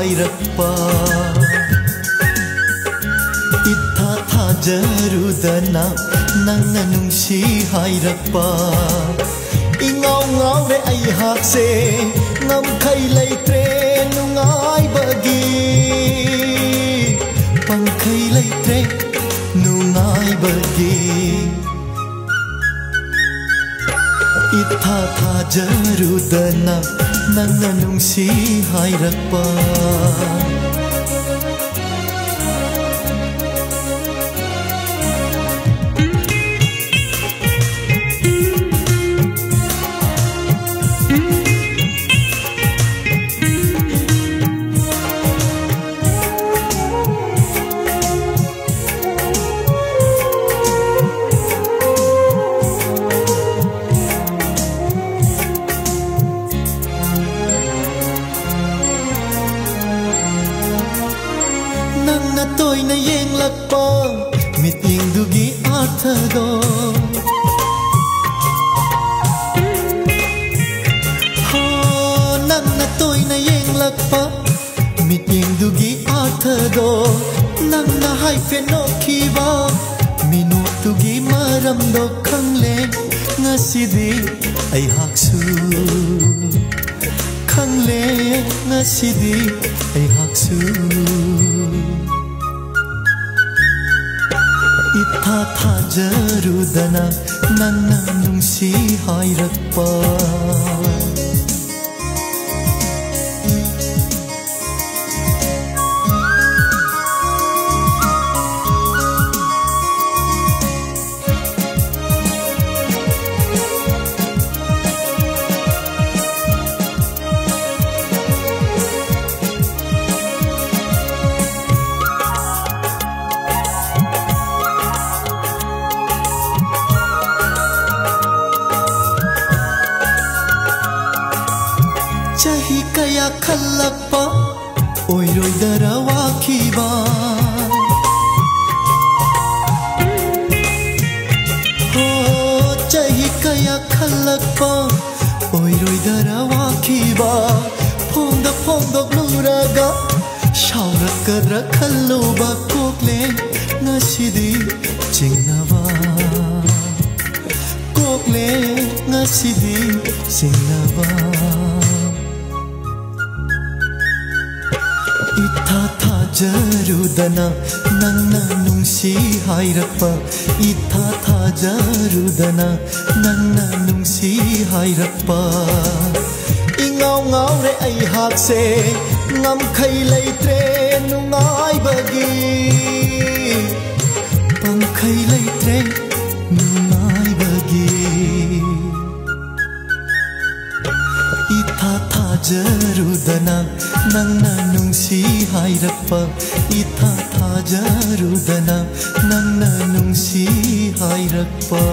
हायरक्पा इत्था थाजरुदना नंगना नुंसी हायरक्पा इंगाव ngawre aihakse ngamkhai leitre nungai bagi pangkhai leitre nungai bagi itha thajarudana nangna nungsi hairappa nangna toina yenglakpa mitingdugi arthado ho nangna toina yenglakpa mitingdugi arthado nangna haifeno khiba minutugi maramdo khangle ngasidi aihaksu khangle ngasidi aihaksu itha thajarudana nangna nungsi hairappa chahi kaya khallakpa oiroi darawa khiba ho chahi kaya khallakpa oiroi darawa khiba phongda nuraga shaurakadra khalloba kokle ngasidi chingnawa kokle ngasidi chingnawa itha thajarudana nangna nungsi hairappa itha thajarudana nangna nungsi hairappa ingaw ngawre aihakse ngamkhai leitre nungai bagi pangkhai leitre nungai bagi itha thajarudana nangna nungsi hairappa itha thajarudana nangna nungsi hairappa